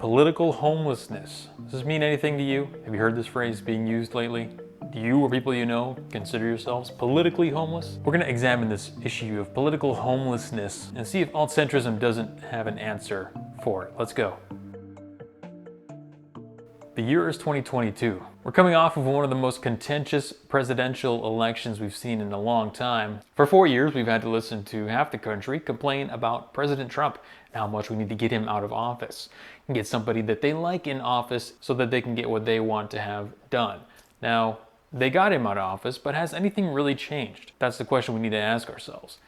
Political homelessness. Does this mean anything to you? Have you heard this phrase being used lately? Do you or people you know consider yourselves politically homeless? We're going to examine this issue of political homelessness and see if alt-centrism doesn't have an answer for it. Let's go. The year is 2022. We're coming off of one of the most contentious presidential elections we've seen in a long time. For 4 years, we've had to listen to half the country complain about President Trump and how much we need to get him out of office and get somebody that they like in office so that they can get what they want to have done. Now, they got him out of office, but has anything really changed? That's the question we need to ask ourselves.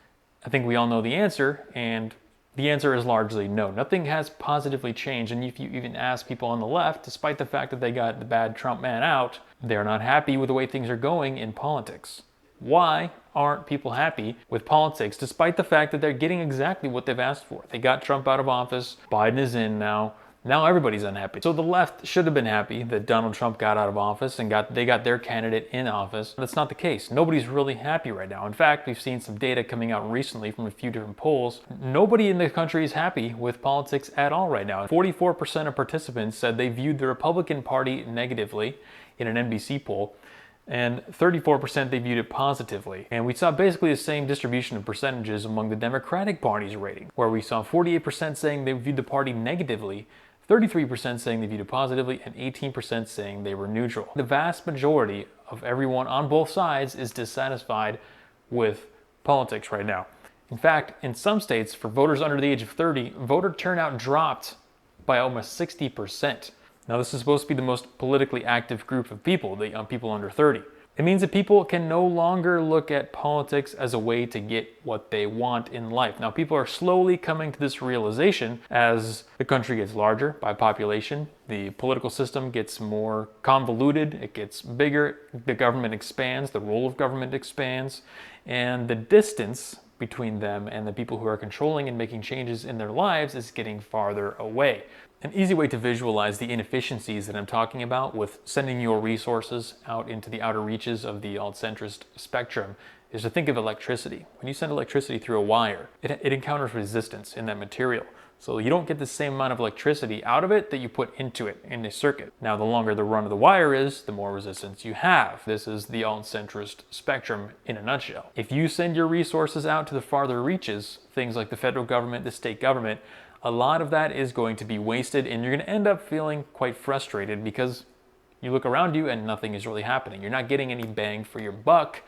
I think we all know the answer, and the answer is largely no. Nothing has positively changed, and if you even ask people on the left, despite the fact that they got the bad Trump man out, they're not happy with the way things are going in politics. Why aren't people happy with politics, despite the fact that they're getting exactly what they've asked for? They got Trump out of office, Biden is in now. Now everybody's unhappy. So the left should have been happy that Donald Trump got out of office and they got their candidate in office. That's not the case. Nobody's really happy right now. In fact, we've seen some data coming out recently from a few different polls. Nobody in the country is happy with politics at all right now. 44% of participants said they viewed the Republican Party negatively in an NBC poll, and 34% they viewed it positively. And we saw basically the same distribution of percentages among the Democratic Party's rating, where we saw 48% saying they viewed the party negatively, 33% saying they viewed it positively, and 18% saying they were neutral. The vast majority of everyone on both sides is dissatisfied with politics right now. In fact, in some states, for voters under the age of 30, voter turnout dropped by almost 60%. Now, this is supposed to be the most politically active group of people, the young people under 30. It means that people can no longer look at politics as a way to get what they want in life. Now, people are slowly coming to this realization as the country gets larger by population, the political system gets more convoluted, it gets bigger, the government expands, the role of government expands, and the distance between them and the people who are controlling and making changes in their lives is getting farther away. An easy way to visualize the inefficiencies that I'm talking about with sending your resources out into the outer reaches of the alt-centrist spectrum is to think of electricity. When you send electricity through a wire, it encounters resistance in that material. So you don't get the same amount of electricity out of it that you put into it in a circuit. Now, the longer the run of the wire is, the more resistance you have. This is the alt-centrist spectrum in a nutshell. If you send your resources out to the farther reaches, things like the federal government, the state government, a lot of that is going to be wasted, and you're going to end up feeling quite frustrated because you look around you and nothing is really happening. You're not getting any bang for your buck,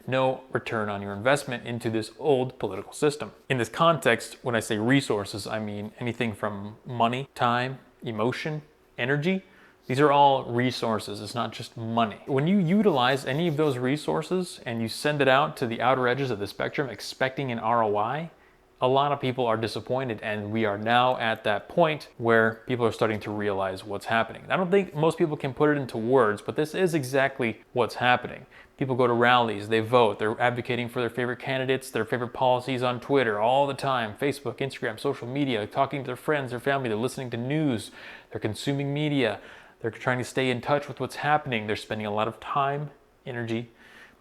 no return on your investment into this old political system. In this context, when I say resources, I mean anything from money, time, emotion, energy. These are all resources, it's not just money. When you utilize any of those resources and you send it out to the outer edges of the spectrum expecting an ROI, a lot of people are disappointed, and we are now at that point where people are starting to realize what's happening. I don't think most people can put it into words, but this is exactly what's happening. People go to rallies, they vote, they're advocating for their favorite candidates, their favorite policies on Twitter all the time, Facebook, Instagram, social media, talking to their friends, their family, they're listening to news, they're consuming media, they're trying to stay in touch with what's happening, they're spending a lot of time, energy,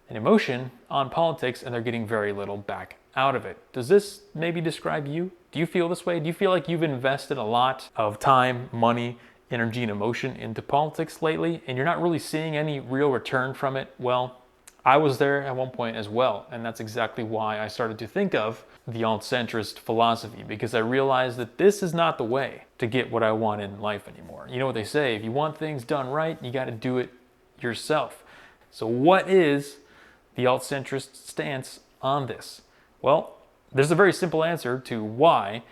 and emotion on politics, and they're getting very little back out of it. Does this maybe describe you? Do you feel this way? Do you feel like you've invested a lot of time, money, energy, and emotion into politics lately, and you're not really seeing any real return from it? Well, I was there at one point as well, and that's exactly why I started to think of the alt-centrist philosophy, because I realized that this is not the way to get what I want in life anymore. You know what they say, if you want things done right, you got to do it yourself. So what is the alt-centrist stance on this? Well, there's a very simple answer to why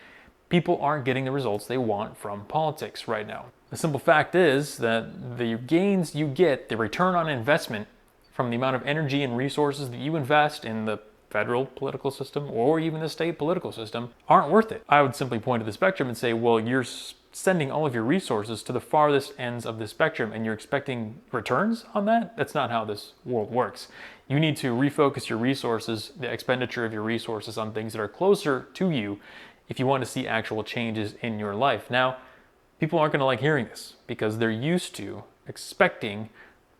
people aren't getting the results they want from politics right now. The simple fact is that the gains you get, the return on investment from the amount of energy and resources that you invest in the federal political system or even the state political system aren't worth it. I would simply point to the spectrum and say, well, you're sending all of your resources to the farthest ends of the spectrum and you're expecting returns on that? That's not how this world works. You need to refocus your resources, the expenditure of your resources, on things that are closer to you if you want to see actual changes in your life. Now, people aren't going to like hearing this because they're used to expecting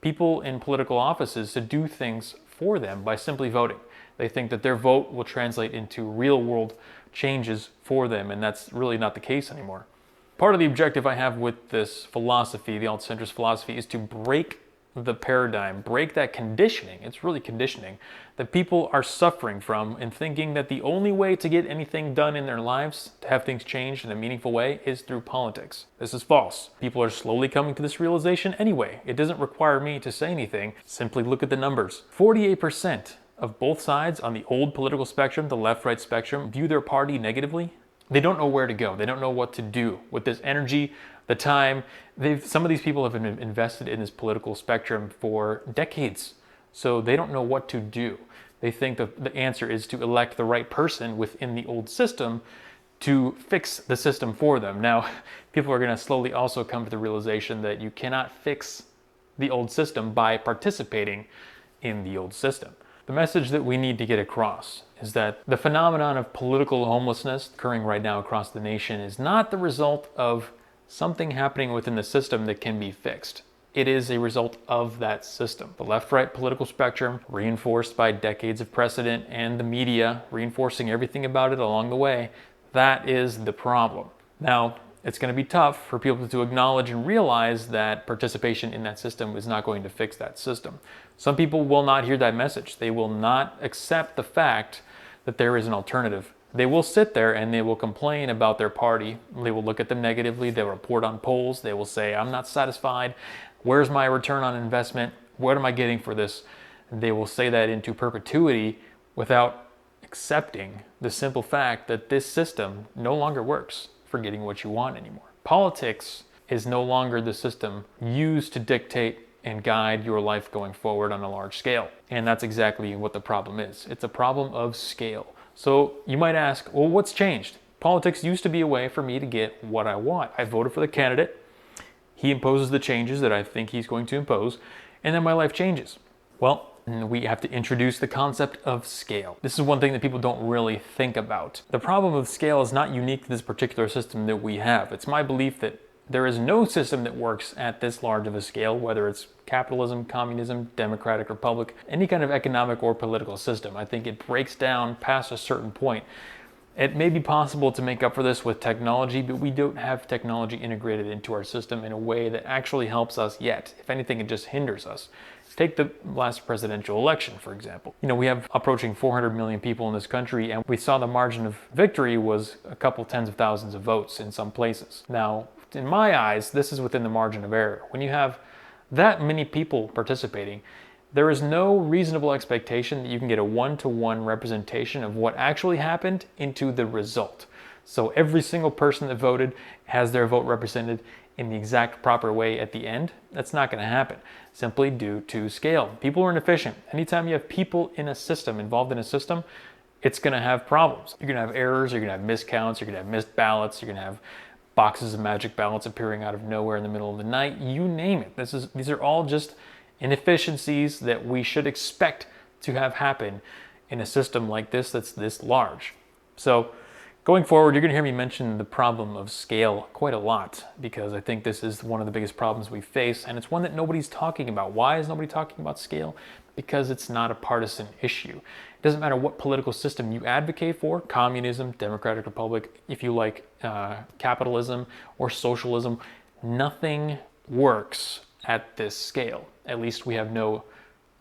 people in political offices to do things for them by simply voting. They think that their vote will translate into real world changes for them, and that's really not the case anymore. Part of the objective I have with this philosophy, the alt-centrist philosophy, is to break the paradigm, break that conditioning. It's really conditioning that people are suffering from and thinking that the only way to get anything done in their lives, to have things changed in a meaningful way, is through politics. This is false. People are slowly coming to this realization anyway. It doesn't require me to say anything. Simply look at the numbers. 48% of both sides on the old political spectrum, the left-right spectrum, view their party negatively. They don't know where to go. They don't know what to do with this energy, the time. Some of these people have been invested in this political spectrum for decades, so they don't know what to do. They think the answer is to elect the right person within the old system to fix the system for them. Now, people are going to slowly also come to the realization that you cannot fix the old system by participating in the old system. The message that we need to get across is that the phenomenon of political homelessness occurring right now across the nation is not the result of something happening within the system that can be fixed. It is a result of that system. The left-right political spectrum, reinforced by decades of precedent and the media reinforcing everything about it along the way, that is the problem. Now, it's going to be tough for people to acknowledge and realize that participation in that system is not going to fix that system. Some people will not hear that message. They will not accept the fact that there is an alternative. They will sit there and they will complain about their party. They will look at them negatively. They'll report on polls. They will say, I'm not satisfied. Where's my return on investment? What am I getting for this? They will say that into perpetuity without accepting the simple fact that this system no longer works for getting what you want anymore. Politics is no longer the system used to dictate and guide your life going forward on a large scale. And that's exactly what the problem is. It's a problem of scale. So you might ask, well, what's changed? Politics used to be a way for me to get what I want. I voted for the candidate. He imposes the changes that I think he's going to impose, and then my life changes. Well, we have to introduce the concept of scale. This is one thing that people don't really think about. The problem of scale is not unique to this particular system that we have. It's my belief that there is no system that works at this large of a scale, whether it's capitalism, communism, democratic republic, any kind of economic or political system. I think it breaks down past a certain point. It may be possible to make up for this with technology, but we don't have technology integrated into our system in a way that actually helps us yet. If anything, it just hinders us. Take the last presidential election, for example. We have approaching 400 million people in this country, and we saw the margin of victory was a couple tens of thousands of votes in some places. Now, in my eyes, this is within the margin of error. When you have that many people participating, there is no reasonable expectation that you can get a one-to-one representation of what actually happened into the result. So every single person that voted has their vote represented in the exact proper way at the end. That's not going to happen, simply due to scale. People are inefficient. Anytime you have people in a system, involved in a system, it's going to have problems. You're going to have errors, you're going to have miscounts, you're going to have missed ballots, you're going to have boxes of magic ballots appearing out of nowhere in the middle of the night, you name it. These are all just inefficiencies that we should expect to have happen in a system like this that's this large. So going forward, you're going to hear me mention the problem of scale quite a lot, because I think this is one of the biggest problems we face, and it's one that nobody's talking about. Why is nobody talking about scale? Because it's not a partisan issue. It doesn't matter what political system you advocate for, communism, democratic republic, if you like capitalism or socialism, nothing works at this scale. At least we have no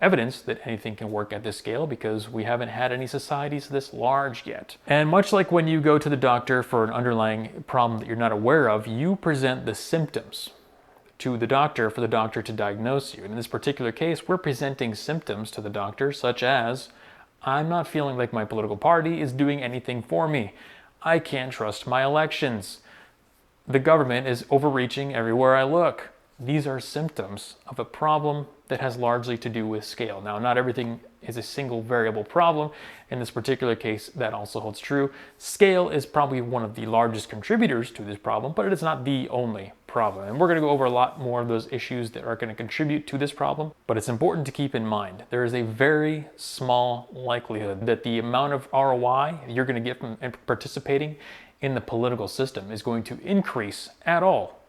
evidence that anything can work at this scale, because we haven't had any societies this large yet. And much like when you go to the doctor for an underlying problem that you're not aware of, you present the symptoms to the doctor for the doctor to diagnose you. And in this particular case, we're presenting symptoms to the doctor such as, I'm not feeling like my political party is doing anything for me. I can't trust my elections. The government is overreaching everywhere I look. These are symptoms of a problem that has largely to do with scale. Now, not everything is a single variable problem. In this particular case, that also holds true. Scale is probably one of the largest contributors to this problem, but it is not the only problem. And we're going to go over a lot more of those issues that are going to contribute to this problem. But it's important to keep in mind, there is a very small likelihood that the amount of ROI you're going to get from participating in the political system is going to increase at all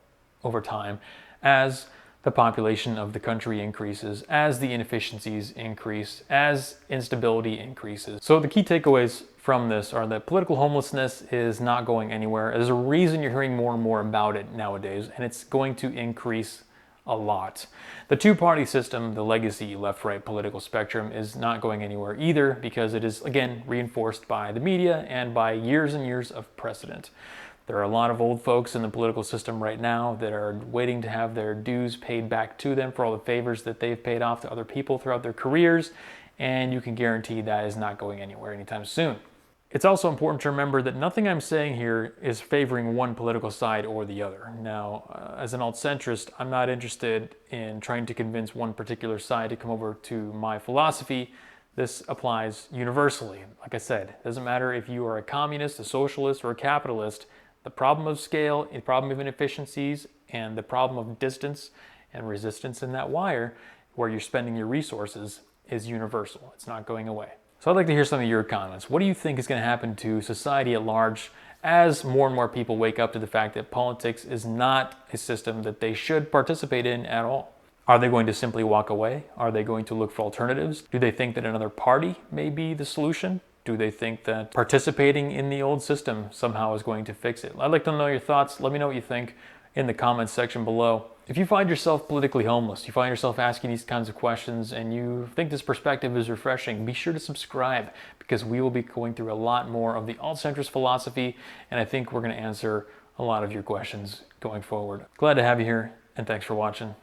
over time as the population of the country increases, as the inefficiencies increase, as instability increases. So the key takeaways from this are that political homelessness is not going anywhere. There's a reason you're hearing more and more about it nowadays, and it's going to increase a lot. The two-party system, the legacy left-right political spectrum, is not going anywhere either because it is, again, reinforced by the media and by years and years of precedent. There are a lot of old folks in the political system right now that are waiting to have their dues paid back to them for all the favors that they've paid off to other people throughout their careers, and you can guarantee that is not going anywhere anytime soon. It's also important to remember that nothing I'm saying here is favoring one political side or the other. Now, as an alt-centrist, I'm not interested in trying to convince one particular side to come over to my philosophy. This applies universally. Like I said, it doesn't matter if you are a communist, a socialist, or a capitalist. The problem of scale, the problem of inefficiencies, and the problem of distance and resistance in that wire where you're spending your resources is universal. It's not going away. So I'd like to hear some of your comments. What do you think is going to happen to society at large as more and more people wake up to the fact that politics is not a system that they should participate in at all? Are they going to simply walk away? Are they going to look for alternatives? Do they think that another party may be the solution? Do they think that participating in the old system somehow is going to fix it? I'd like to know your thoughts. Let me know what you think in the comments section below. If you find yourself politically homeless, you find yourself asking these kinds of questions, and you think this perspective is refreshing, be sure to subscribe because we will be going through a lot more of the alt-centrist philosophy, and I think we're going to answer a lot of your questions going forward. Glad to have you here, and thanks for watching.